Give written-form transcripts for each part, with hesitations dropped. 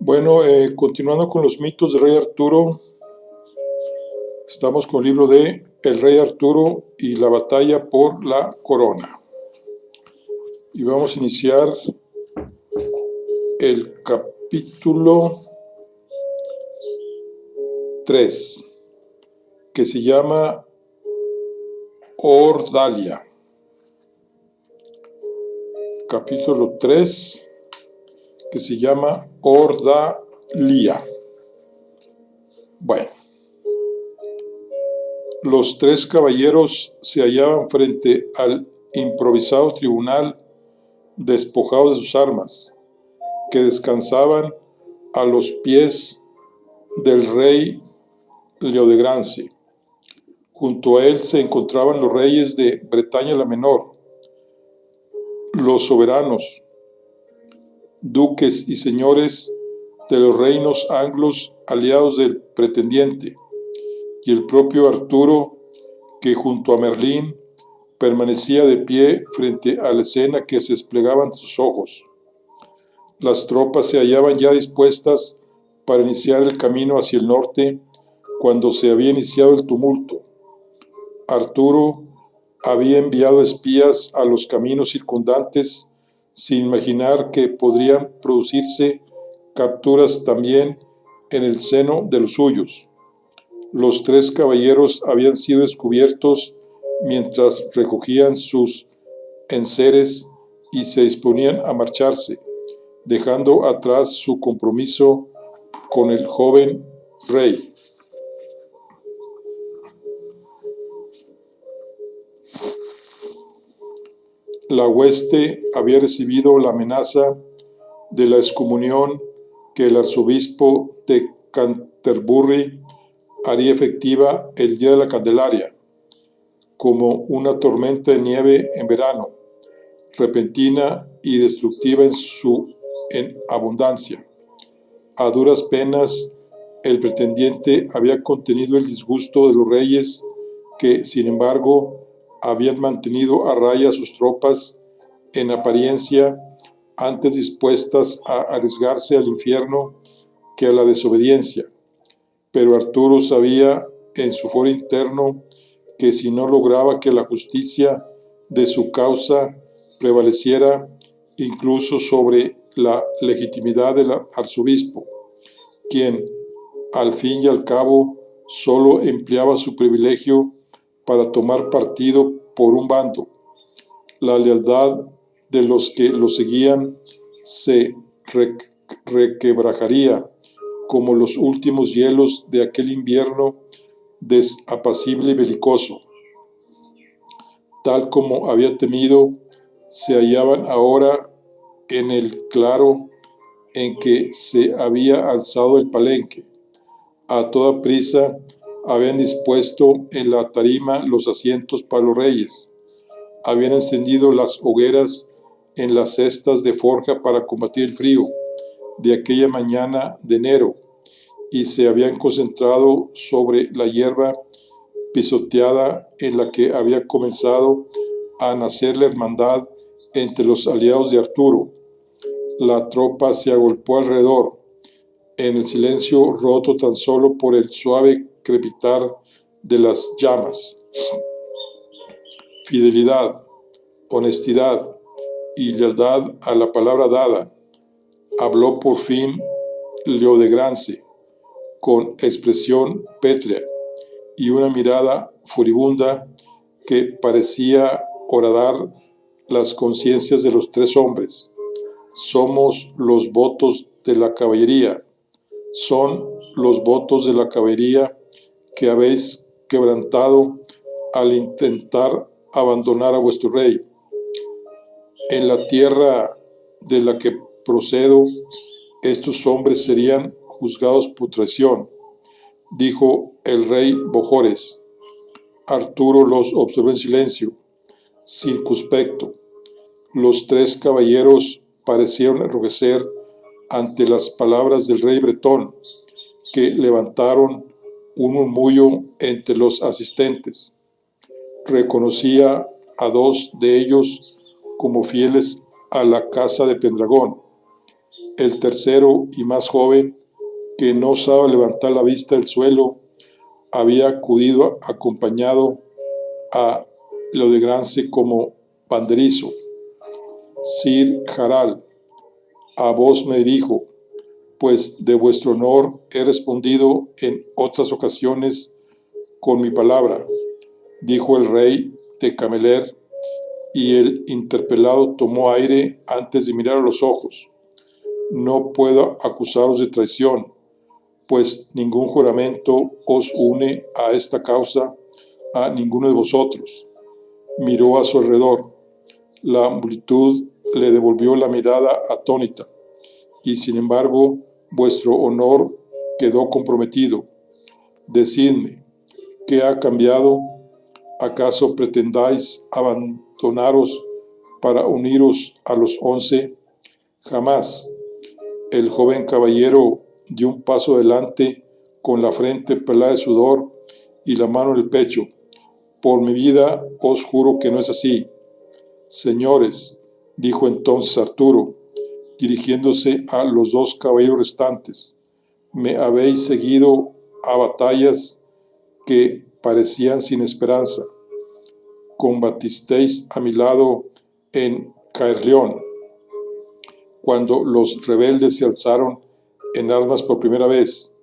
Bueno, continuando con los mitos del rey Arturo, estamos con el libro de El rey Arturo y la batalla por la corona. Y vamos a iniciar el capítulo 3, que se llama Ordalia. Capítulo 3, que se llama Ordalia. Bueno, los tres caballeros se hallaban frente al improvisado tribunal, despojados de sus armas, que descansaban a los pies del rey Leodegrance. Junto a él se encontraban los reyes de Bretaña la Menor, los soberanos, duques y señores de los reinos anglos aliados del pretendiente, y el propio Arturo, que junto a Merlín permanecía de pie frente a la escena que se desplegaba ante sus ojos. Las tropas se hallaban ya dispuestas para iniciar el camino hacia el norte cuando se había iniciado el tumulto. Arturo había enviado espías a los caminos circundantes sin imaginar que podrían producirse capturas también en el seno de los suyos. Los tres caballeros habían sido descubiertos mientras recogían sus enseres y se disponían a marcharse, dejando atrás su compromiso con el joven rey. La hueste había recibido la amenaza de la excomunión que el arzobispo de Canterbury haría efectiva el día de la Candelaria, como una tormenta de nieve en verano, repentina y destructiva en abundancia. A duras penas, el pretendiente había contenido el disgusto de los reyes que, sin embargo, habían mantenido a raya sus tropas, en apariencia, antes dispuestas a arriesgarse al infierno que a la desobediencia. Pero Arturo sabía en su foro interno que si no lograba que la justicia de su causa prevaleciera incluso sobre la legitimidad del arzobispo, quien, al fin y al cabo, solo empleaba su privilegio para tomar partido por un bando, la lealtad de los que lo seguían se requebrajaría como los últimos hielos de aquel invierno desapacible y belicoso. Tal como había temido, se hallaban ahora en el claro en que se había alzado el palenque. A toda prisa habían dispuesto en la tarima los asientos para los reyes, habían encendido las hogueras en las cestas de forja para combatir el frío de aquella mañana de enero, y se habían concentrado sobre la hierba pisoteada en la que había comenzado a nacer la hermandad entre los aliados de Arturo. La tropa se agolpó alrededor, en el silencio roto tan solo por el suave crepitar de las llamas. Fidelidad, honestidad y lealtad a la palabra dada, habló por fin Leodegrance, con expresión pétrea y una mirada furibunda que parecía horadar las conciencias de los tres hombres. Somos los votos de la caballería, son los votos de la caballería que habéis quebrantado al intentar abandonar a vuestro rey. En la tierra de la que procedo, estos hombres serían juzgados por traición, dijo el rey Bojores. Arturo los observó en silencio, circunspecto. Los tres caballeros parecieron enrojecer ante las palabras del rey bretón, que levantaron un murmullo entre los asistentes. Reconocía a dos de ellos como fieles a la casa de Pendragón, El tercero y más joven, que no osaba levantar la vista del suelo, había acudido acompañado a Leodegrance como banderizo. Sir Harald, a vos me dirijo, pues de vuestro honor he respondido en otras ocasiones con mi palabra, dijo el rey de Cameler, y el interpelado tomó aire antes de mirar a los ojos. No puedo acusaros de traición, pues ningún juramento os une a esta causa a ninguno de vosotros. Miró a su alrededor. La multitud le devolvió la mirada atónita, y sin embargo vuestro honor quedó comprometido. Decidme, ¿qué ha cambiado? ¿Acaso pretendáis abandonaros para uniros a los 11? Jamás. El joven caballero dio un paso adelante con la frente pelada de sudor y la mano en el pecho. Por mi vida os juro que no es así. Señores, dijo entonces Arturo, dirigiéndose a los dos caballeros restantes, me habéis seguido a batallas que parecían sin esperanza. Combatisteis a mi lado en Caerleón, cuando los rebeldes se alzaron en armas por primera vez.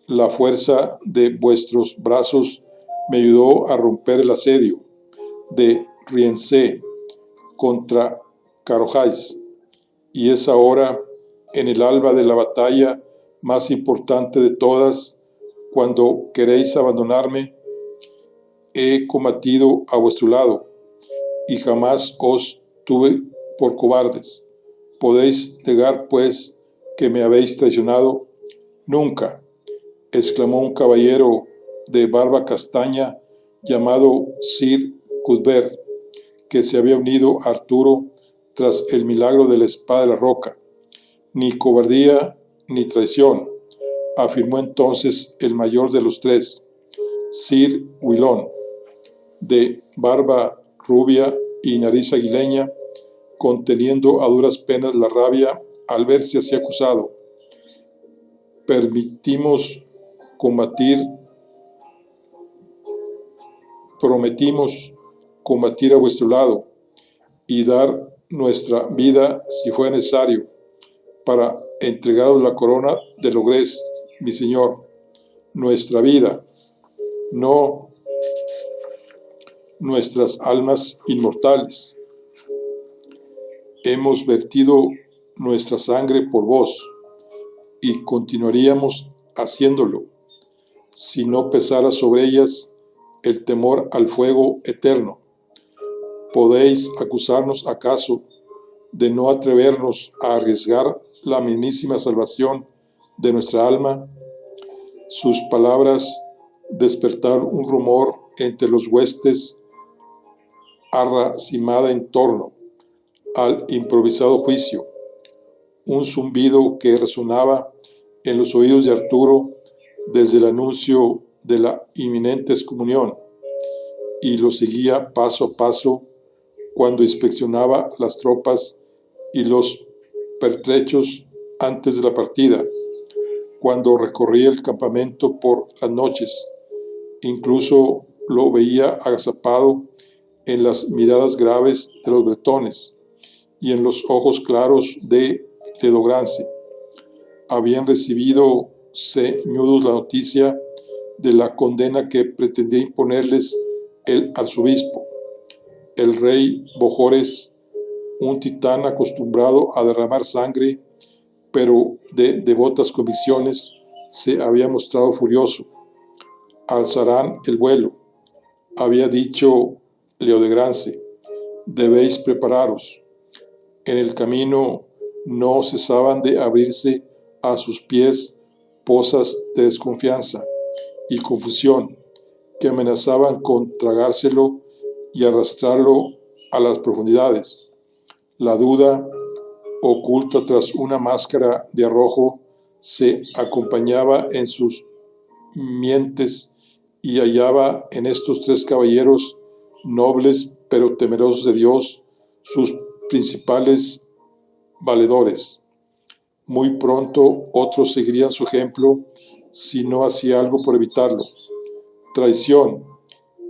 La fuerza de vuestros brazos me ayudó a romper el asedio de Rienzi contra Carojais, y es ahora, en el alba de la batalla más importante de todas, cuando queréis abandonarme. He combatido a vuestro lado, y jamás os tuve por cobardes. ¿Podéis negar, pues, que me habéis traicionado? Nunca, exclamó un caballero de barba castaña llamado Sir Cuthbert, que se había unido a Arturo tras el milagro de la espada de la roca. Ni cobardía ni traición, afirmó entonces el mayor de los tres, Sir Willon, de barba rubia y nariz aguileña, conteniendo a duras penas la rabia al verse así acusado. Prometimos combatir a vuestro lado y dar nuestra vida si fuera necesario para entregaros la corona de logrés, mi señor. Nuestra vida, no nuestras almas inmortales. Hemos vertido nuestra sangre por vos y continuaríamos haciéndolo si no pesara sobre ellas el temor al fuego eterno. ¿Podéis acusarnos acaso de no atrevernos a arriesgar la mismísima salvación de nuestra alma? Sus palabras despertaron un rumor entre los huestes arracimada en torno al improvisado juicio, un zumbido que resonaba en los oídos de Arturo desde el anuncio de la inminente excomunión, y lo seguía paso a paso cuando inspeccionaba las tropas y los pertrechos antes de la partida, cuando recorría el campamento por las noches. Incluso lo veía agazapado en las miradas graves de los bretones y en los ojos claros de Leodegrance. Habían recibido ceñudos la noticia de la condena que pretendía imponerles el arzobispo. El rey Bojores, un titán acostumbrado a derramar sangre, pero de devotas convicciones, se había mostrado furioso. Alzarán el vuelo, había dicho Leodegrance, debéis prepararos. En el camino no cesaban de abrirse a sus pies pozas de desconfianza y confusión que amenazaban con tragárselo y arrastrarlo a las profundidades. La duda, oculta tras una máscara de arrojo, se acompañaba en sus mientes y hallaba en estos tres caballeros nobles pero temerosos de Dios sus principales valedores. Muy pronto otros seguirían su ejemplo si no hacía algo por evitarlo. Traición,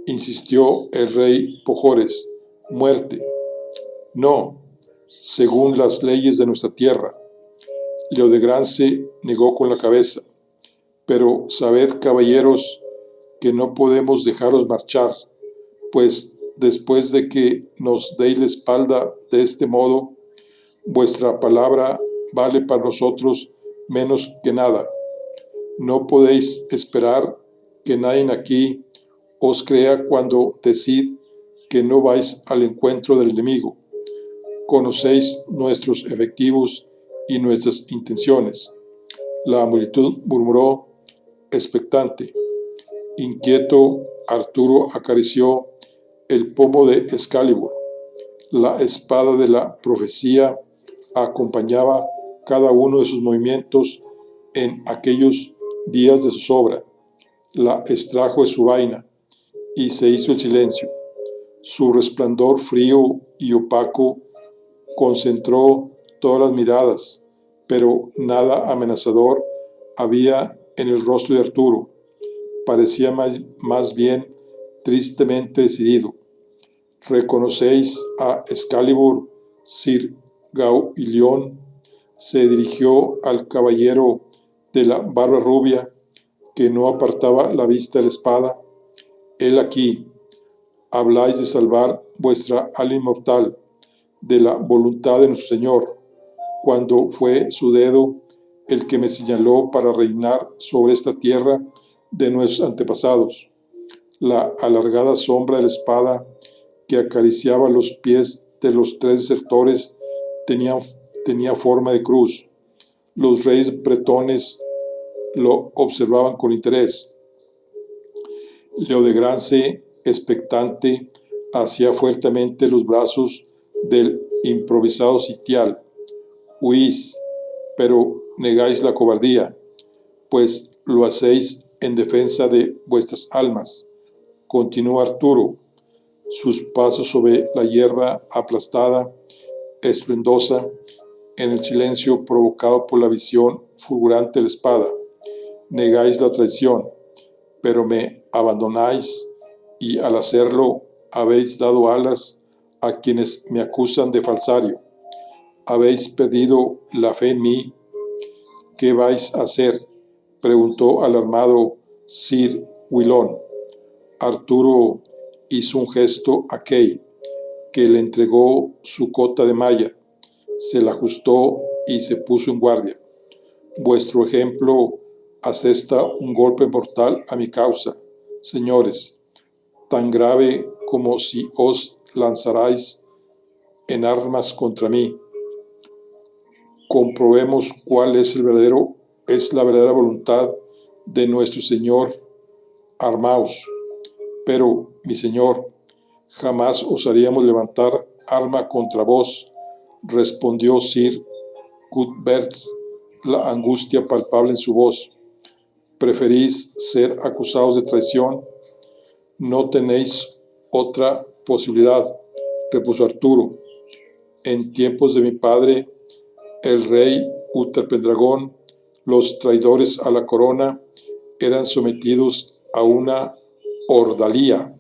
insistió el rey Pojores. Muerte. No, según las leyes de nuestra tierra. Leodegrance negó con la cabeza. Pero sabed, caballeros, que no podemos dejaros marchar, pues después de que nos deis la espalda de este modo, vuestra palabra vale para nosotros menos que nada. No podéis esperar que nadie aquí os crea cuando decid que no vais al encuentro del enemigo. Conocéis nuestros efectivos y nuestras intenciones. La multitud murmuró, expectante. Inquieto, Arturo acarició el pomo de Excalibur. La espada de la profecía acompañaba cada uno de sus movimientos en aquellos días de zozobra. La extrajo de su vaina y se hizo el silencio. Su resplandor frío y opaco concentró todas las miradas, pero nada amenazador había en el rostro de Arturo. Parecía más bien tristemente decidido. ¿Reconocéis a Excalibur, Sir Gaulión? Se dirigió al caballero de la barba rubia, que no apartaba la vista de la espada. Él aquí. Habláis de salvar vuestra alma inmortal, de la voluntad de nuestro Señor, cuando fue su dedo el que me señaló para reinar sobre esta tierra de nuestros antepasados. La alargada sombra de la espada que acariciaba los pies de los tres desertores tenía forma de cruz. Los reyes bretones lo observaban con interés. Leodegrance, expectante, hacía fuertemente los brazos del improvisado sitial. Huís, pero negáis la cobardía, pues lo hacéis en defensa de vuestras almas. Continuó Arturo, sus pasos sobre la hierba aplastada, estruendosa, en el silencio provocado por la visión fulgurante de la espada. Negáis la traición, pero me abandonáis y al hacerlo habéis dado alas a quienes me acusan de falsario. Habéis perdido la fe en mí. ¿Qué vais a hacer?, preguntó alarmado Sir Wilón. Arturo hizo un gesto a Kay, que le entregó su cota de malla, se la ajustó y se puso en guardia. Vuestro ejemplo asesta un golpe mortal a mi causa, señores, tan grave como si os lanzarais en armas contra mí. Comprobemos cuál es la verdadera voluntad de nuestro Señor. Armaos. Pero, mi Señor, jamás osaríamos levantar arma contra vos, respondió Sir Cuthbert, la angustia palpable en su voz. ¿Preferís ser acusados de traición? No tenéis otra posibilidad, repuso Arturo. En tiempos de mi padre, el rey Utherpendragón, los traidores a la corona eran sometidos a una ordalía,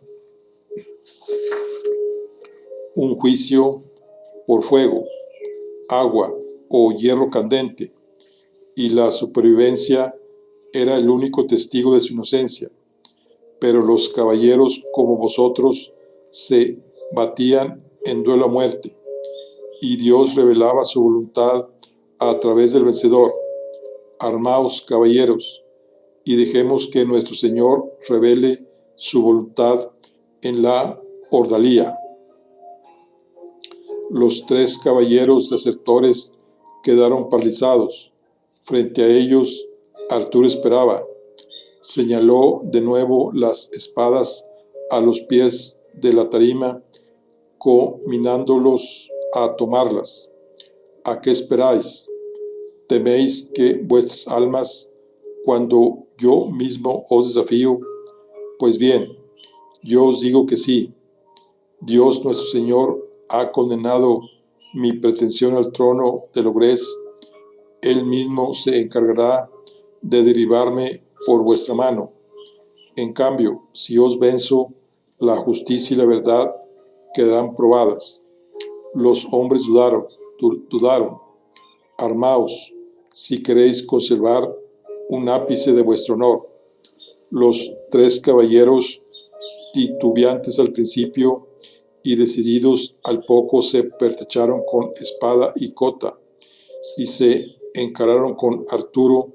un juicio por fuego, agua o hierro candente, y la supervivencia era el único testigo de su inocencia. Pero los caballeros como vosotros se batían en duelo a muerte, y Dios revelaba su voluntad a través del vencedor. Armaos, caballeros, y dejemos que nuestro Señor revele su voluntad en la ordalía. Los tres caballeros desertores quedaron paralizados. Frente a ellos, Arturo esperaba. Señaló de nuevo las espadas a los pies de la tarima, cominándolos a tomarlas. ¿A qué esperáis? ¿Teméis que vuestras almas, cuando yo mismo os desafío? Pues bien, yo os digo que sí. Dios nuestro Señor ha condenado mi pretensión al trono de Logres, él mismo se encargará de derribarme por vuestra mano. En cambio, si os venzo, la justicia y la verdad quedarán probadas. Los hombres dudaron. Armaos, si queréis conservar un ápice de vuestro honor. Los tres caballeros, titubeantes al principio y decididos al poco, se pertrecharon con espada y cota y se encararon con Arturo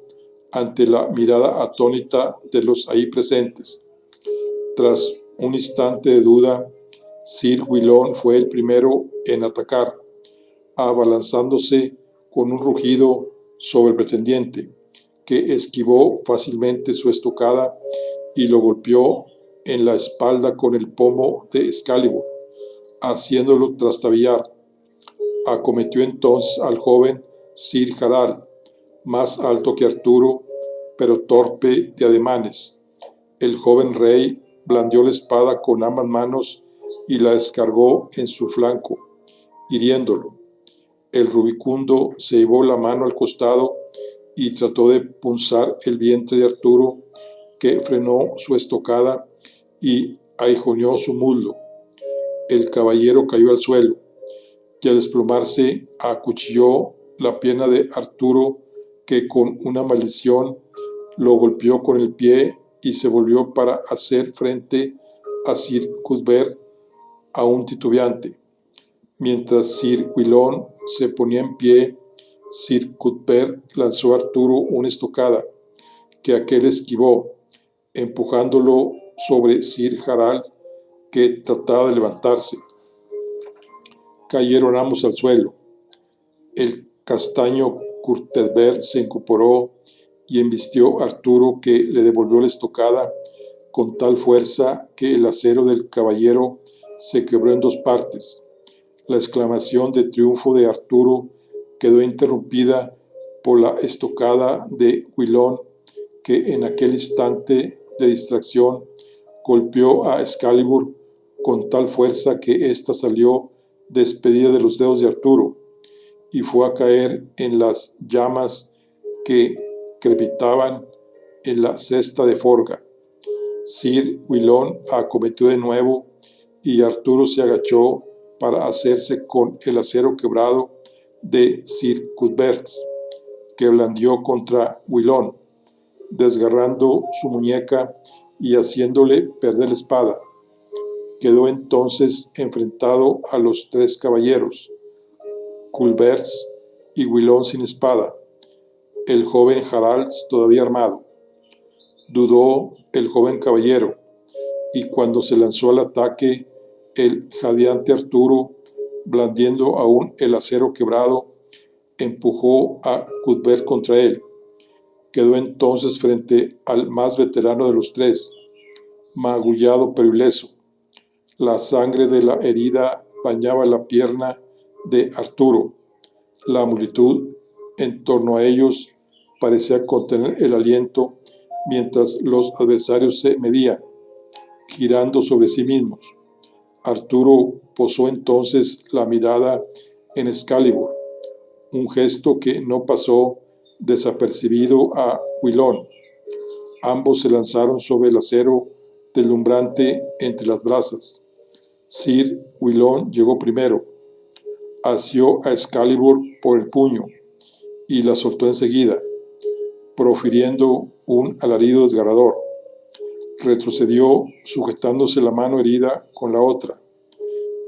ante la mirada atónita de los ahí presentes. Tras un instante de duda, Sir Guilón fue el primero en atacar, abalanzándose con un rugido sobre el pretendiente, que esquivó fácilmente su estocada y lo golpeó en la espalda con el pomo de Excalibur, haciéndolo trastabillar. Acometió entonces al joven Sir Harald, más alto que Arturo, pero torpe de ademanes. El joven rey blandió la espada con ambas manos y la descargó en su flanco, hiriéndolo. El rubicundo se llevó la mano al costado y trató de punzar el vientre de Arturo, que frenó su estocada y aguijoneó su muslo. El caballero cayó al suelo y al desplomarse acuchilló la pierna de Arturo, que con una maldición lo golpeó con el pie y se volvió para hacer frente a Sir Cuthbert, aún titubeante. Mientras Sir Guilón se ponía en pie, Sir Cuthbert lanzó a Arturo una estocada, que aquel esquivó, empujándolo sobre Sir Harald, que trataba de levantarse. Cayeron ambos al suelo. El castaño Cuthbert se incorporó y embistió a Arturo, que le devolvió la estocada con tal fuerza que el acero del caballero se quebró en dos partes. La exclamación de triunfo de Arturo quedó interrumpida por la estocada de Guilón, que en aquel instante de distracción golpeó a Excalibur con tal fuerza que ésta salió despedida de los dedos de Arturo y fue a caer en las llamas que crepitaban en la cesta de forja. Sir Guilón acometió de nuevo y Arturo se agachó para hacerse con el acero quebrado de Sir Cuthbert, que blandió contra Guilón, desgarrando su muñeca y haciéndole perder la espada. Quedó entonces enfrentado a los tres caballeros, Cuthbert y Guilón sin espada, el joven Harald todavía armado. Dudó el joven caballero, y cuando se lanzó al ataque, el jadeante Arturo, blandiendo aún el acero quebrado, empujó a Cuthbert contra él. Quedó entonces frente al más veterano de los tres, magullado pero ileso. La sangre de la herida bañaba la pierna de Arturo. La multitud en torno a ellos parecía contener el aliento mientras los adversarios se medían, girando sobre sí mismos. Arturo posó entonces la mirada en Excalibur, un gesto que no pasó desapercibido a Guilón. Ambos se lanzaron sobre el acero deslumbrante entre las brasas. Sir Guilón llegó primero, asió a Excalibur por el puño y la soltó enseguida, profiriendo un alarido desgarrador. Retrocedió sujetándose la mano herida con la otra.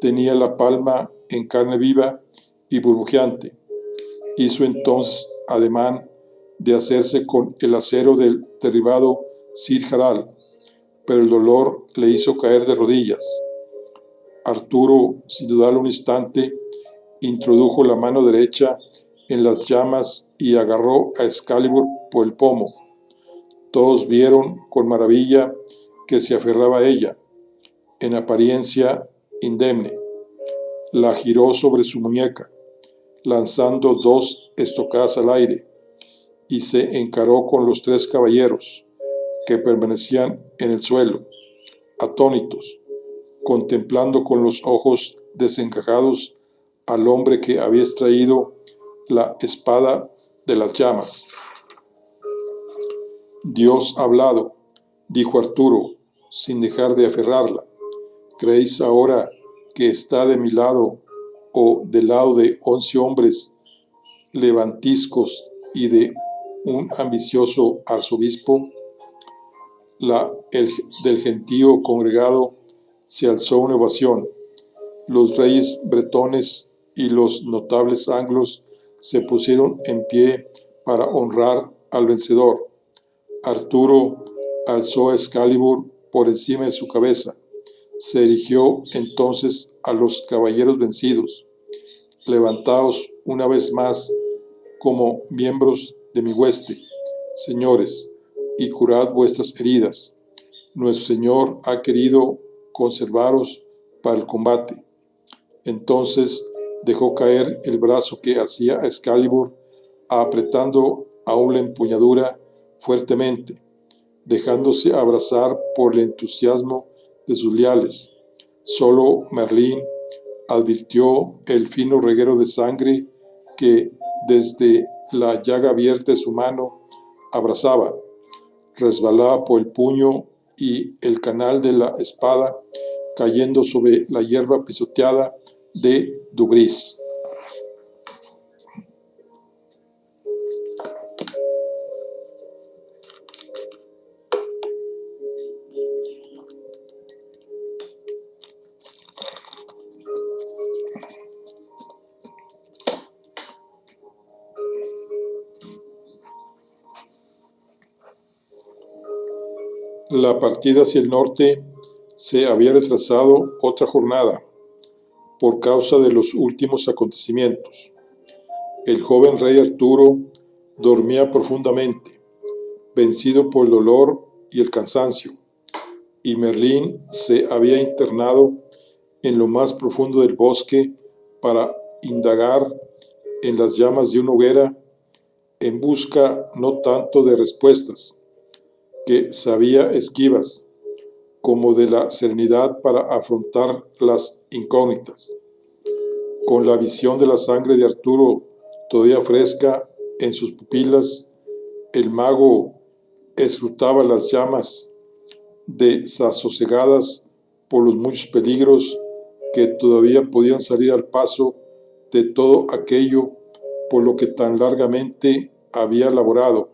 Tenía la palma en carne viva y burbujeante. Hizo entonces ademán de hacerse con el acero del derribado Sir Harald, pero el dolor le hizo caer de rodillas. Arturo, sin dudarlo un instante, introdujo la mano derecha en las llamas y agarró a Excalibur por el pomo. Todos vieron con maravilla que se aferraba a ella, en apariencia indemne. La giró sobre su muñeca, lanzando dos estocadas al aire, y se encaró con los tres caballeros, que permanecían en el suelo, atónitos, contemplando con los ojos desencajados al hombre que había extraído la espada de las llamas. Dios ha hablado, dijo Arturo, sin dejar de aferrarla. ¿Creéis ahora que está de mi lado o del lado de 11 hombres levantiscos y de un ambicioso arzobispo? Del gentío congregado se alzó una ovación. Los reyes bretones y los notables anglos se pusieron en pie para honrar al vencedor. Arturo alzó a Excalibur por encima de su cabeza. Se dirigió entonces a los caballeros vencidos. Levantaos una vez más como miembros de mi hueste, señores, y curad vuestras heridas. Nuestro Señor ha querido conservaros para el combate. Entonces dejó caer el brazo que hacía a Excalibur, apretando aún la empuñadura fuertemente, dejándose abrazar por el entusiasmo de sus leales. Solo Merlín advirtió el fino reguero de sangre que desde la llaga abierta de su mano abrazaba, resbalaba por el puño y el canal de la espada, cayendo sobre la hierba pisoteada de Dubris. La partida hacia el norte se había retrasado otra jornada por causa de los últimos acontecimientos. El joven rey Arturo dormía profundamente, vencido por el dolor y el cansancio, y Merlín se había internado en lo más profundo del bosque para indagar en las llamas de una hoguera en busca no tanto de respuestas, que sabía esquivas, como de la serenidad para afrontar las incógnitas. Con la visión de la sangre de Arturo todavía fresca en sus pupilas, el mago escrutaba las llamas desasosegadas por los muchos peligros que todavía podían salir al paso de todo aquello por lo que tan largamente había laborado: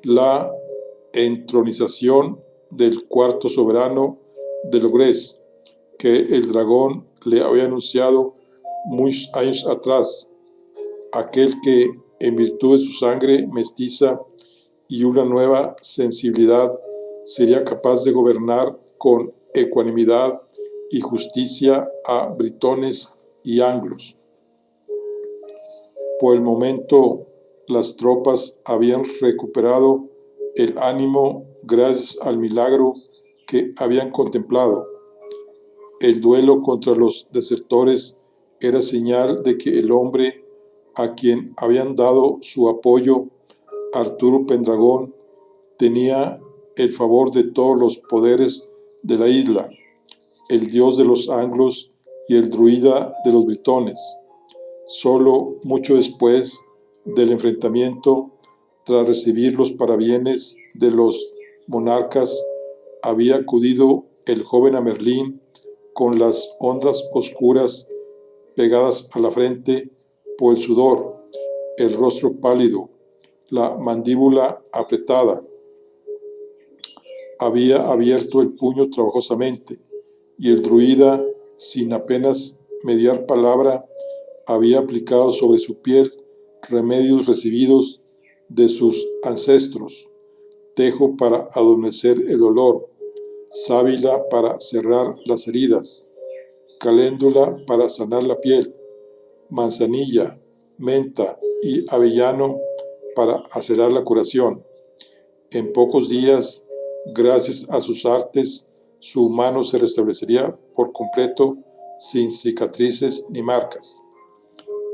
la entronización del cuarto soberano de Logres, que el dragón le había anunciado muchos años atrás, aquel que, en virtud de su sangre mestiza y una nueva sensibilidad, sería capaz de gobernar con ecuanimidad y justicia a britones y anglos. Por el momento, las tropas habían recuperado el ánimo gracias al milagro que habían contemplado. El duelo contra los desertores era señal de que el hombre a quien habían dado su apoyo, Arturo Pendragón, tenía el favor de todos los poderes de la isla, el dios de los anglos y el druida de los britones. Solo mucho después del enfrentamiento, tras recibir los parabienes de los monarcas, había acudido el joven a Merlín con las ondas oscuras pegadas a la frente por el sudor, el rostro pálido, la mandíbula apretada. Había abierto el puño trabajosamente, y el druida, sin apenas mediar palabra, había aplicado sobre su piel remedios recibidos de sus ancestros: tejo para adormecer el dolor, sábila para cerrar las heridas, caléndula para sanar la piel, manzanilla, menta y avellano para acelerar la curación. En pocos días, gracias a sus artes, su mano se restablecería por completo, sin cicatrices ni marcas.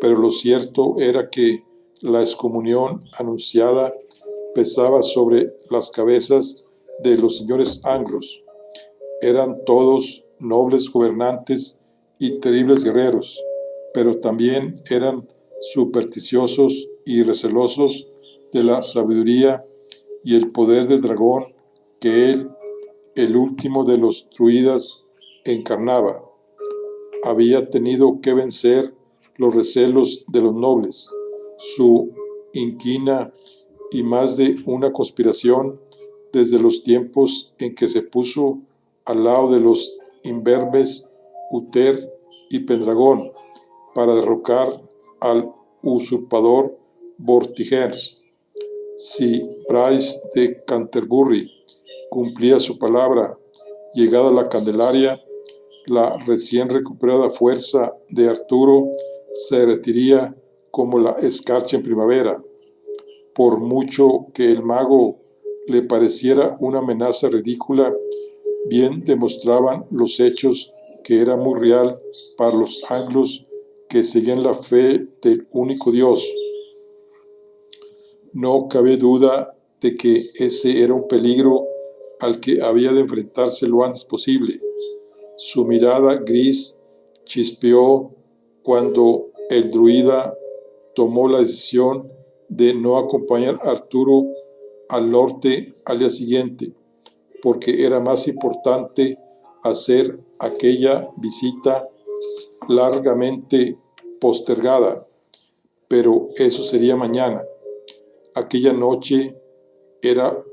Pero lo cierto era que la excomunión anunciada pesaba sobre las cabezas de los señores anglos. Eran todos nobles gobernantes y terribles guerreros, pero también eran supersticiosos y recelosos de la sabiduría y el poder del dragón que él, el último de los druidas, encarnaba. Había tenido que vencer los recelos de los nobles, su inquina y más de una conspiración desde los tiempos en que se puso al lado de los imberbes Uther y Pendragón para derrocar al usurpador Vortigern. Si Bryce de Canterbury cumplía su palabra, llegada la Candelaria, la recién recuperada fuerza de Arturo se derretiría como la escarcha en primavera. Por mucho que el mago le pareciera una amenaza ridícula, bien demostraban los hechos que era muy real para los anglos que seguían la fe del único Dios. No cabe duda de que ese era un peligro al que había de enfrentarse lo antes posible. Su mirada gris chispeó cuando el druida tomó la decisión de no acompañar a Arturo al norte al día siguiente, porque era más importante hacer aquella visita largamente postergada, pero eso sería mañana. Aquella noche era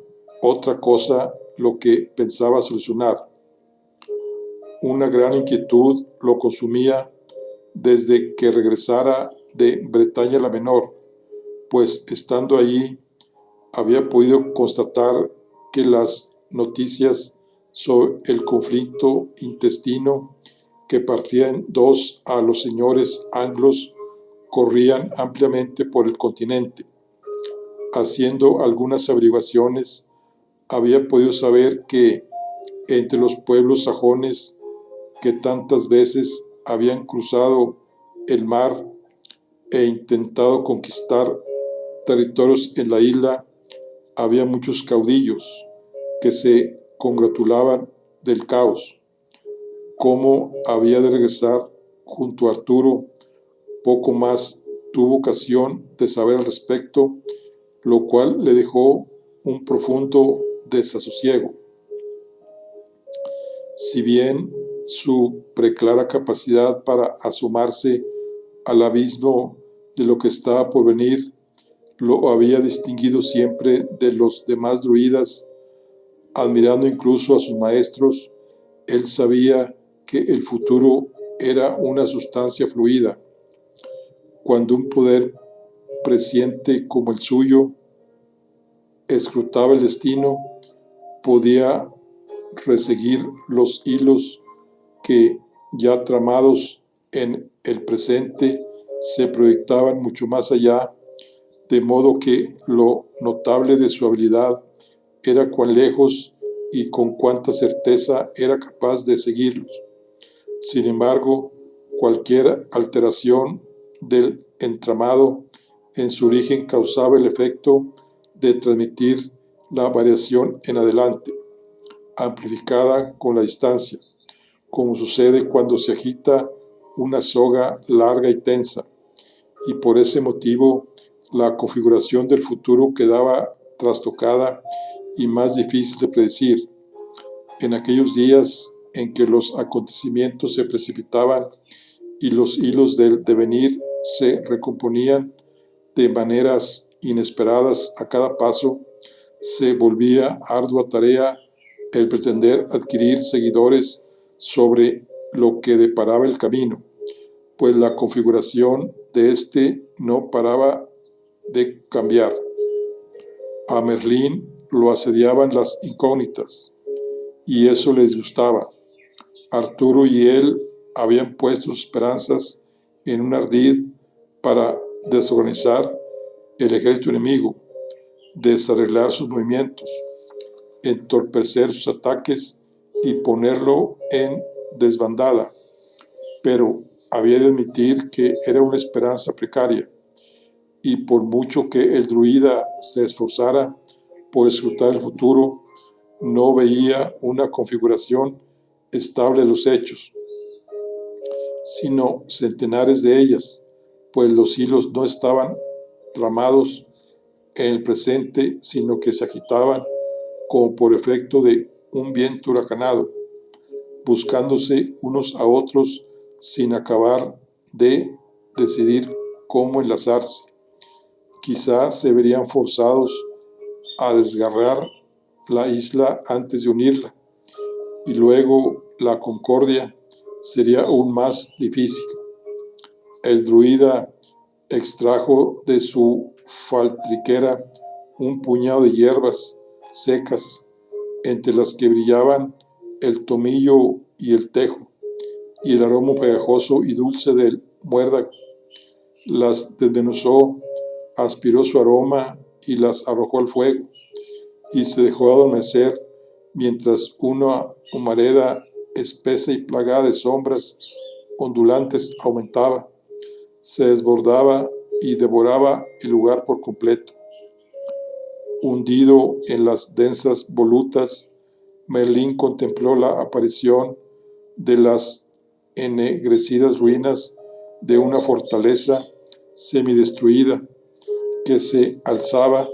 otra cosa lo que pensaba solucionar. Una gran inquietud lo consumía desde que regresara de Bretaña la Menor, pues estando allí había podido constatar que las noticias sobre el conflicto intestino que partía en dos a los señores anglos corrían ampliamente por el continente. Haciendo algunas averiguaciones, había podido saber que entre los pueblos sajones que tantas veces habían cruzado el mar e intentado conquistar territorios en la isla, había muchos caudillos que se congratulaban del caos. Cómo había de regresar junto a Arturo, poco más tuvo ocasión de saber al respecto, lo cual le dejó un profundo desasosiego. Si bien su preclara capacidad para asomarse al abismo de lo que estaba por venir lo había distinguido siempre de los demás druidas, admirando incluso a sus maestros, él sabía que el futuro era una sustancia fluida. Cuando un poder presciente como el suyo escrutaba el destino, podía reseguir los hilos que, ya tramados en el presente, se proyectaban mucho más allá, de modo que lo notable de su habilidad era cuán lejos y con cuánta certeza era capaz de seguirlos. Sin embargo, cualquier alteración del entramado en su origen causaba el efecto de transmitir la variación en adelante, amplificada con la distancia, como sucede cuando se agita una soga larga y tensa, y por ese motivo la configuración del futuro quedaba trastocada y más difícil de predecir. En aquellos días en que los acontecimientos se precipitaban y los hilos del devenir se recomponían de maneras inesperadas a cada paso, se volvía ardua tarea el pretender adquirir seguidores sobre lo que deparaba el camino, pues la configuración de éste no paraba de cambiar. A Merlín lo asediaban las incógnitas, y eso les gustaba. Arturo y él habían puesto sus esperanzas en un ardid para desorganizar el ejército enemigo, desarreglar sus movimientos, entorpecer sus ataques y ponerlo en desbandada, pero había de admitir que era una esperanza precaria, y por mucho que el druida se esforzara por escrutar el futuro, no veía una configuración estable de los hechos, sino centenares de ellas, pues los hilos no estaban tramados en el presente, sino que se agitaban como por efecto de un viento huracanado, buscándose unos a otros sin acabar de decidir cómo enlazarse. Quizá se verían forzados a desgarrar la isla antes de unirla, y luego la concordia sería aún más difícil. El druida extrajo de su faltriquera un puñado de hierbas secas, entre las que brillaban el tomillo y el tejo, y el aroma pegajoso y dulce del muérdago. Las desmenuzó, aspiró su aroma y las arrojó al fuego, y se dejó adormecer mientras una humareda espesa y plagada de sombras ondulantes aumentaba, se desbordaba y devoraba el lugar por completo. Hundido en las densas volutas, Merlín contempló la aparición de las ennegrecidas ruinas de una fortaleza semidestruida que se alzaba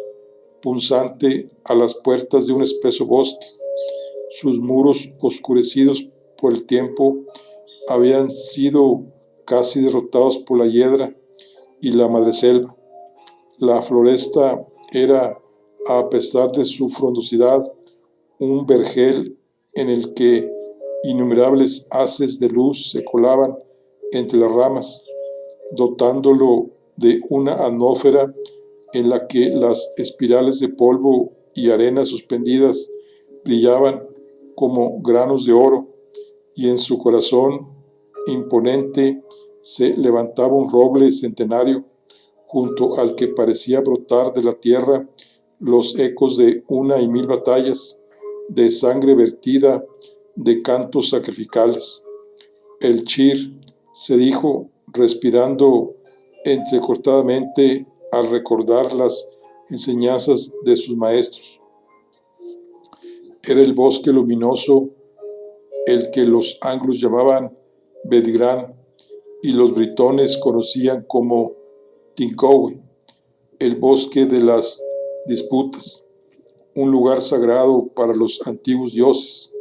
punzante a las puertas de un espeso bosque. Sus muros, oscurecidos por el tiempo, habían sido casi derrotados por la hiedra y la madreselva. La floresta era, a pesar de su frondosidad, un vergel en el que innumerables haces de luz se colaban entre las ramas, dotándolo de una atmósfera en la que las espirales de polvo y arena suspendidas brillaban como granos de oro, y en su corazón imponente se levantaba un roble centenario, junto al que parecía brotar de la tierra los ecos de 1,000 batallas, de sangre vertida, de cantos sacrificales. El Chir, se dijo, respirando entrecortadamente al recordar las enseñanzas de sus maestros. Era el bosque luminoso, el que los anglos llamaban Bedgrán y los britones conocían como Tincowe, el bosque de las disputas, un lugar sagrado para los antiguos dioses,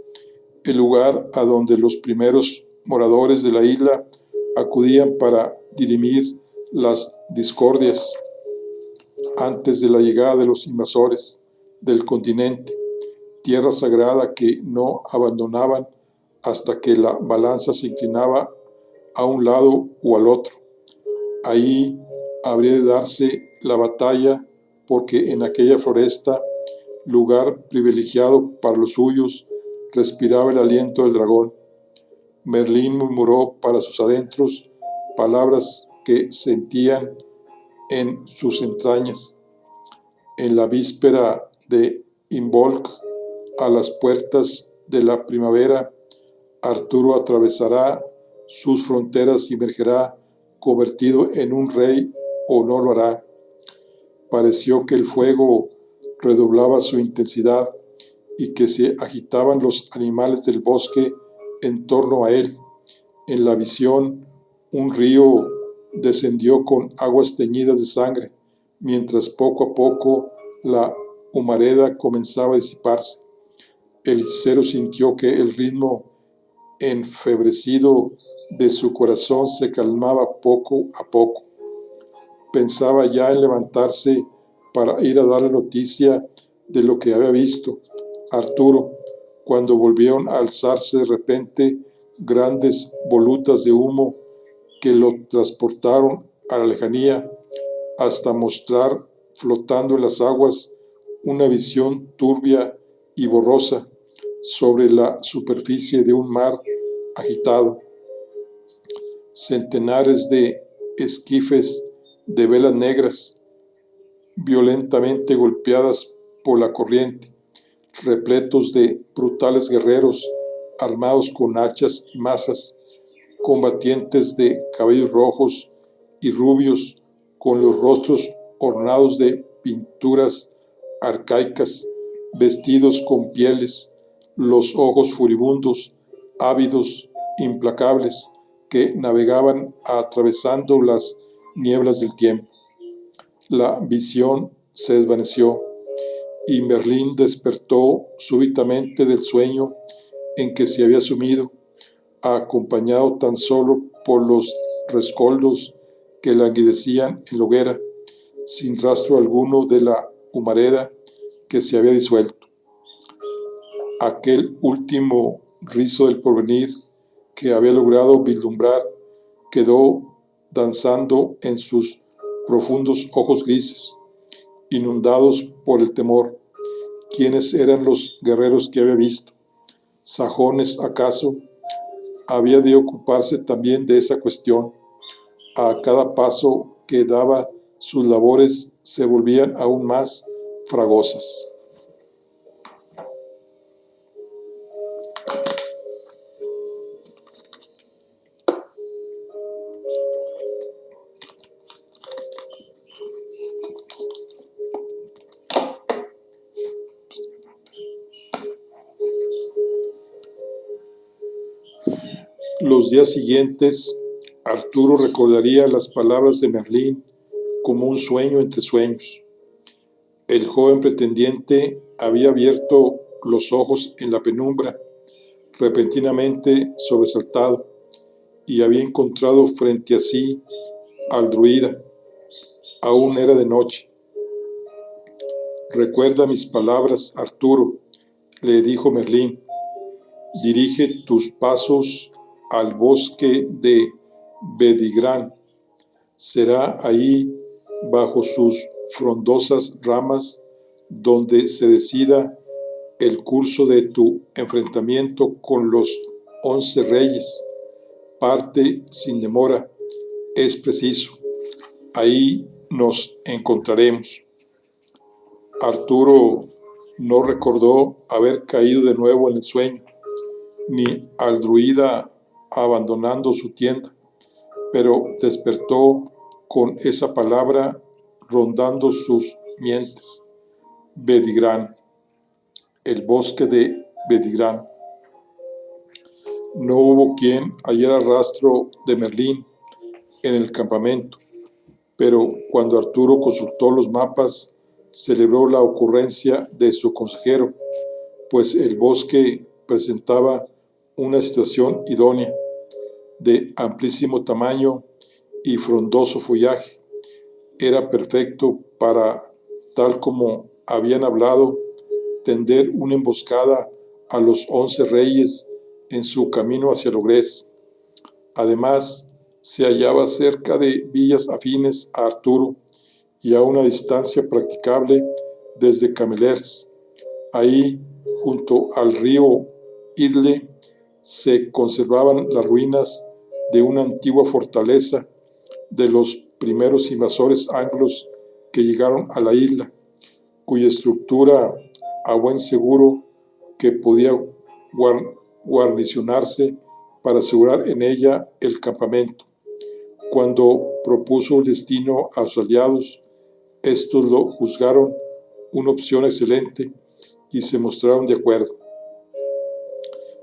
el lugar a donde los primeros moradores de la isla acudían para dirimir las discordias antes de la llegada de los invasores del continente, tierra sagrada que no abandonaban hasta que la balanza se inclinaba a un lado o al otro. Ahí habría de darse la batalla, porque en aquella floresta, lugar privilegiado para los suyos, respiraba el aliento del dragón. Merlín murmuró para sus adentros palabras que sentían en sus entrañas. En la víspera de Imbolc, a las puertas de la primavera, Arturo atravesará sus fronteras y emergerá convertido en un rey, o no lo hará. Pareció que el fuego redoblaba su intensidad y que se agitaban los animales del bosque en torno a él. En la visión, un río descendió con aguas teñidas de sangre, mientras poco a poco la humareda comenzaba a disiparse. El hechicero sintió que el ritmo enfebrecido de su corazón se calmaba poco a poco. Pensaba ya en levantarse para ir a darle noticia de lo que había visto Arturo, cuando volvieron a alzarse de repente grandes volutas de humo que lo transportaron a la lejanía hasta mostrar flotando en las aguas una visión turbia y borrosa sobre la superficie de un mar agitado. Centenares de esquifes de velas negras, violentamente golpeadas por la corriente, repletos de brutales guerreros armados con hachas y mazas, combatientes de cabellos rojos y rubios, con los rostros ornados de pinturas arcaicas, vestidos con pieles, los ojos furibundos, ávidos, implacables, que navegaban atravesando las nieblas del tiempo. la visión se desvaneció, y Merlín despertó súbitamente del sueño en que se había sumido, acompañado tan solo por los rescoldos que languidecían en la hoguera, sin rastro alguno de la humareda que se había disuelto. Aquel último rizo del porvenir que había logrado vislumbrar quedó danzando en sus profundos ojos grises, inundados por el temor. ¿Quiénes eran los guerreros que había visto? ¿Sajones acaso? Había de ocuparse también de esa cuestión. A cada paso que daba, sus labores se volvían aún más fragosas. Los días siguientes, Arturo recordaría las palabras de Merlín como un sueño entre sueños. El joven pretendiente había abierto los ojos en la penumbra, repentinamente sobresaltado, y había encontrado frente a sí al druida. Aún era de noche. «Recuerda mis palabras, Arturo», le dijo Merlín. «Dirige tus pasos al bosque de Bedigrán. Será ahí, bajo sus frondosas ramas, donde se decida el curso de tu enfrentamiento con los 11 reyes. Parte sin demora, es preciso. Ahí nos encontraremos». Arturo no recordó haber caído de nuevo en el sueño, ni al druida abandonando su tienda, pero despertó con esa palabra rondando sus mientes. Bedigrán, el bosque de Bedigrán. No hubo quien hallara rastro de Merlín en el campamento, pero cuando Arturo consultó los mapas, celebró la ocurrencia de su consejero, pues el bosque presentaba una situación idónea, de amplísimo tamaño y frondoso follaje. Era perfecto para, tal como habían hablado, tender una emboscada a los 11 reyes en su camino hacia Logrés. Además, se hallaba cerca de villas afines a Arturo y a una distancia practicable desde Camelers. Ahí, junto al río Idle, se conservaban las ruinas de una antigua fortaleza de los primeros invasores anglos que llegaron a la isla, cuya estructura a buen seguro que podía guarnicionarse para asegurar en ella el campamento. Cuando propuso el destino a sus aliados, estos lo juzgaron una opción excelente y se mostraron de acuerdo.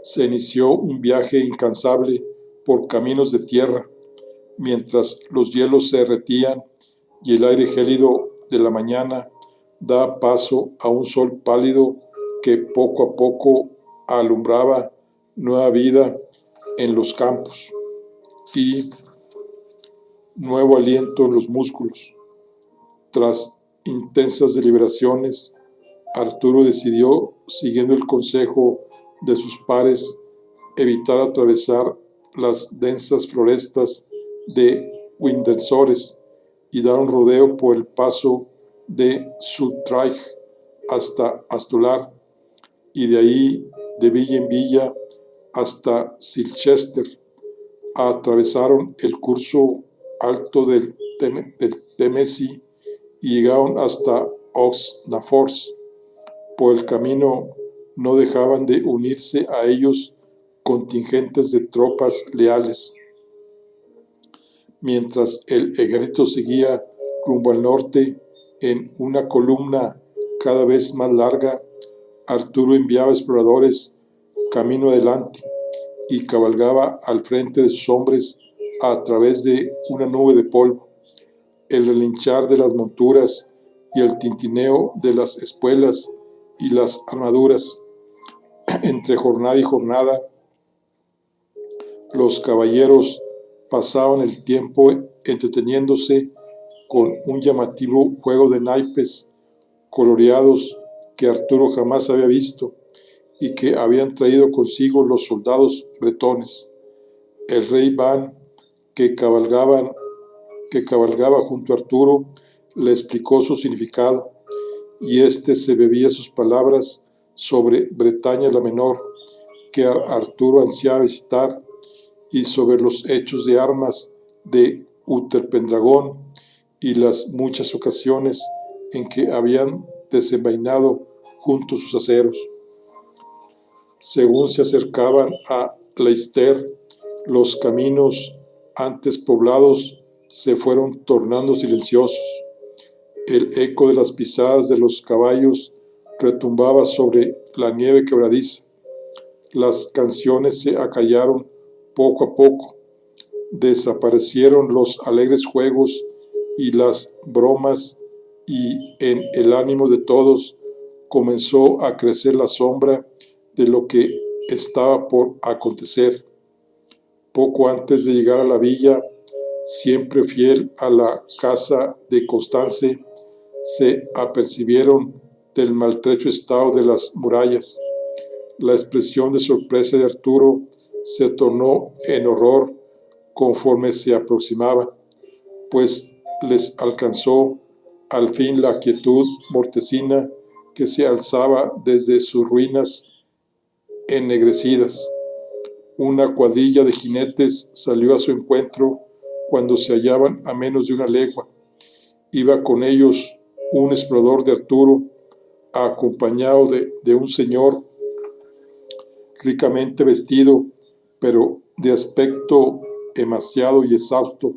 Se inició un viaje incansable por caminos de tierra, mientras los hielos se derretían y el aire gélido de la mañana da paso a un sol pálido que poco a poco alumbraba nueva vida en los campos y nuevo aliento en los músculos. Tras intensas deliberaciones, Arturo decidió, siguiendo el consejo de sus pares, evitar atravesar las densas florestas de Windsores y dar un rodeo por el paso de Sutraig hasta Astolar, y de ahí de villa en villa hasta Silchester. Atravesaron el curso alto del Temesi y llegaron hasta Oxnafors. Por el camino no dejaban de unirse a ellos contingentes de tropas leales. Mientras el ejército seguía rumbo al norte en una columna cada vez más larga, Arturo enviaba exploradores camino adelante y cabalgaba al frente de sus hombres a través de una nube de polvo. el relinchar de las monturas y el tintineo de las espuelas y las armaduras. Entre jornada y jornada, los caballeros pasaban el tiempo entreteniéndose con un llamativo juego de naipes coloreados que Arturo jamás había visto y que habían traído consigo los soldados bretones. El rey Ban, que cabalgaba junto a Arturo, le explicó su significado, y éste se bebía sus palabras sobre Bretaña la Menor, que Arturo ansiaba visitar, y sobre los hechos de armas de Utterpendragón y las muchas ocasiones en que habían desenvainado juntos sus aceros. Según se acercaban a Leicester, los caminos antes poblados se fueron tornando silenciosos. El eco de las pisadas de los caballos retumbaba sobre la nieve quebradiza. Las canciones se acallaron poco a poco. Desaparecieron los alegres juegos y las bromas, y en el ánimo de todos comenzó a crecer la sombra de lo que estaba por acontecer. Poco antes de llegar a la villa, siempre fiel a la casa de Constance, se apercibieron del maltrecho estado de las murallas. La expresión de sorpresa de Arturo se tornó en horror conforme se aproximaba, pues les alcanzó al fin la quietud mortecina que se alzaba desde sus ruinas ennegrecidas. Una cuadrilla de jinetes salió a su encuentro cuando se hallaban a menos de una legua. Iba con ellos un explorador de Arturo, acompañado de un señor ricamente vestido, pero de aspecto emaciado y exhausto,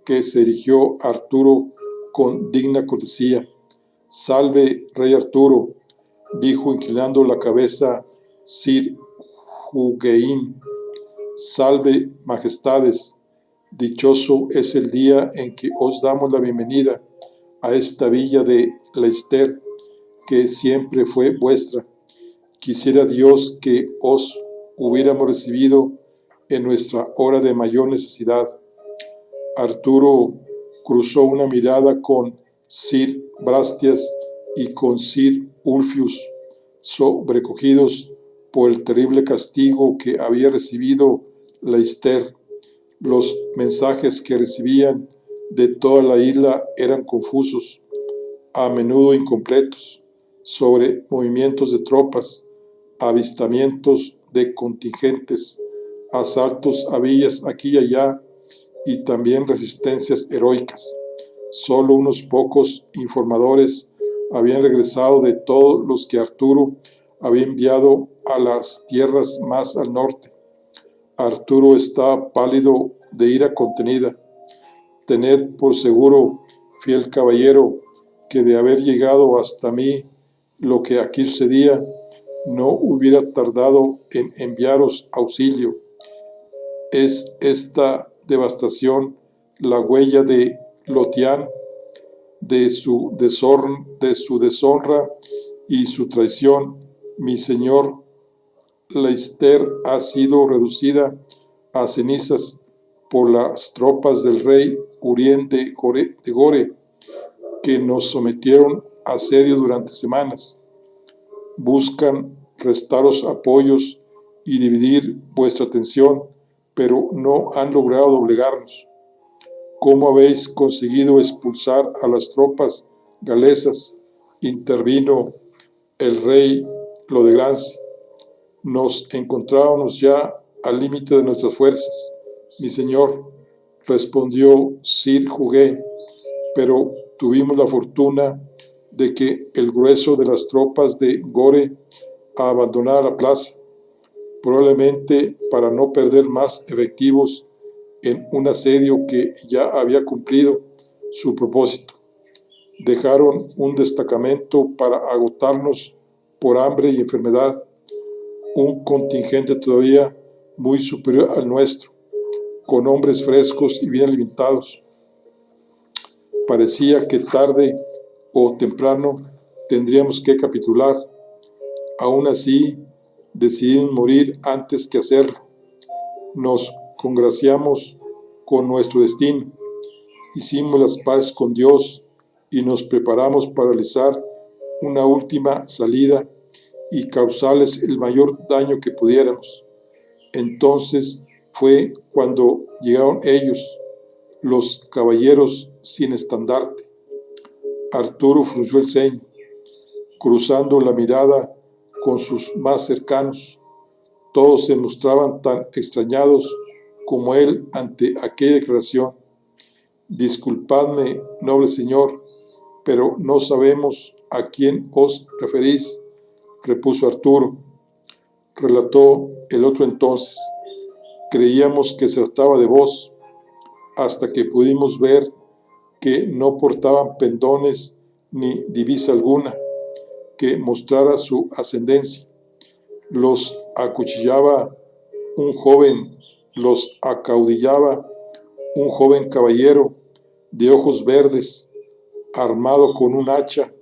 que se dirigió a Arturo con digna cortesía. «Salve, rey Arturo», dijo inclinando la cabeza Sir Hugueín. «Salve, majestades. Dichoso es el día en que os damos la bienvenida a esta villa de Leicester, que siempre fue vuestra. Quisiera Dios que os hubiéramos recibido en nuestra hora de mayor necesidad». Arturo cruzó una mirada con Sir Brastias y con Sir Ulfius, sobrecogidos por el terrible castigo que había recibido Leicester. Los mensajes que recibían de toda la isla eran confusos, a menudo incompletos, sobre movimientos de tropas, avistamientos de contingentes, asaltos a villas aquí y allá, y también resistencias heroicas. Solo unos pocos informadores habían regresado de todos los que Arturo había enviado a las tierras más al norte. Arturo estaba pálido de ira contenida. «Tened por seguro, fiel caballero, que de haber llegado hasta mí lo que aquí sucedía, no hubiera tardado en enviaros auxilio. Es esta devastación la huella de Lotián, de su deshonra y su traición. Mi señor Leicester ha sido reducida a cenizas por las tropas del rey Urien de Gore, que nos sometieron a asedio durante semanas. Buscan restaros apoyos y dividir vuestra atención, pero no han logrado doblegarnos. ¿Cómo habéis conseguido expulsar a las tropas galesas?», intervino el rey Lodegranci. «Nos encontrábamos ya al límite de nuestras fuerzas, mi señor», respondió Sir Huguet, «pero tuvimos la fortuna de que el grueso de las tropas de Gore abandonara la plaza, probablemente para no perder más efectivos en un asedio que ya había cumplido su propósito. Dejaron un destacamento para agotarnos por hambre y enfermedad, un contingente todavía muy superior al nuestro, con hombres frescos y bien alimentados. Parecía que tarde o temprano tendríamos que capitular. Aún así, decidimos morir antes que hacerlo. Nos congraciamos con nuestro destino, hicimos las paces con Dios y nos preparamos para realizar una última salida y causarles el mayor daño que pudiéramos. Entonces fue cuando llegaron ellos, los caballeros sin estandarte. Arturo frunció el ceño, cruzando la mirada con sus más cercanos. Todos se mostraban tan extrañados como él ante aquella declaración. Disculpadme, noble señor, pero no sabemos a quién os referís, repuso Arturo. Relató el otro entonces. Creíamos que se trataba de vos, hasta que pudimos ver que no portaban pendones ni divisa alguna que mostrara su ascendencia. Los acuchillaba un joven, los acaudillaba un joven caballero de ojos verdes, armado con un hacha,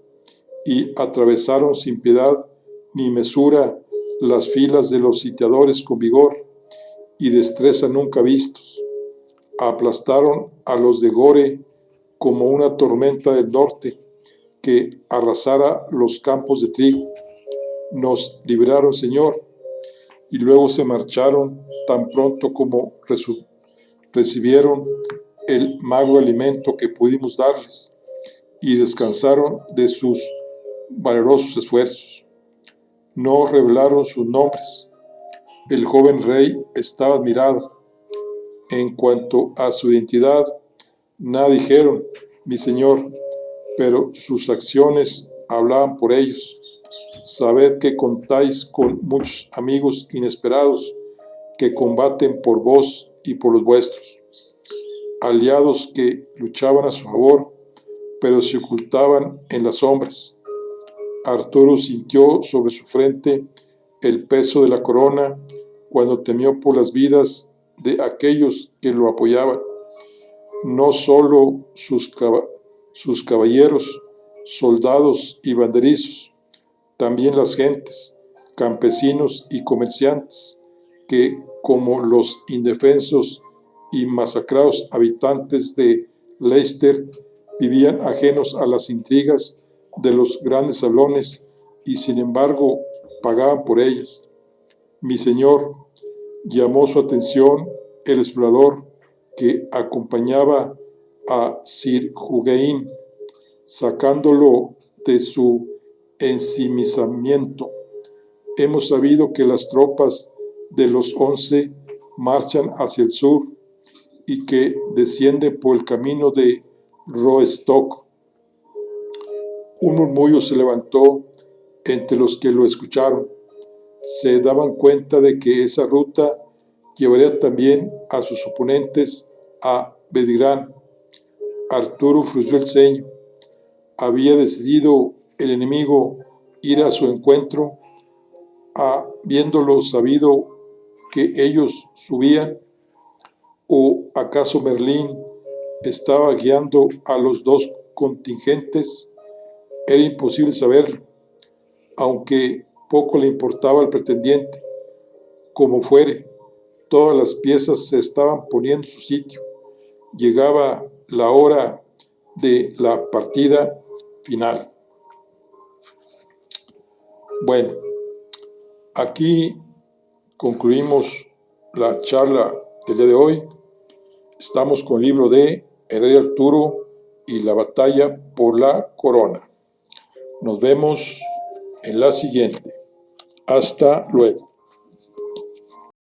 y atravesaron sin piedad ni mesura las filas de los sitiadores con vigor y destreza nunca vistos. Aplastaron a los de Gore como una tormenta del norte que arrasara los campos de trigo. Nos libraron, Señor, y luego se marcharon tan pronto como recibieron el magro alimento que pudimos darles y descansaron de sus valerosos esfuerzos. No revelaron sus nombres. El joven rey estaba admirado. En cuanto a su identidad, nada dijeron, mi señor, pero sus acciones hablaban por ellos. Sabed que contáis con muchos amigos inesperados que combaten por vos y por los vuestros, aliados que luchaban a su favor, pero se ocultaban en las sombras. Arturo sintió sobre su frente el peso de la corona cuando temió por las vidas de aquellos que lo apoyaban. No solo sus caballeros, soldados y banderizos, también las gentes, campesinos y comerciantes, que como los indefensos y masacrados habitantes de Leicester vivían ajenos a las intrigas de los grandes salones y sin embargo pagaban por ellas. Mi señor, llamó su atención el explorador que acompañaba a Sir Huguein, sacándolo de su ensimismamiento. Hemos sabido que las tropas de los 11 marchan hacia el sur y que descienden por el camino de Rostock. Un murmullo se levantó entre los que lo escucharon. Se daban cuenta de que esa ruta llevaría también a sus oponentes a Bedirán. Arturo frunció el ceño. ¿Había decidido el enemigo ir a su encuentro, habiéndolo sabido que ellos subían? ¿O acaso Merlín estaba guiando a los dos contingentes? Era imposible saberlo, aunque poco le importaba al pretendiente. Como fuere, todas las piezas se estaban poniendo en su sitio. Llegaba la hora de la partida final. Bueno, aquí concluimos la charla del día de hoy. Estamos con el libro de El rey Arturo y la batalla por la corona. Nos vemos en la siguiente. Hasta luego.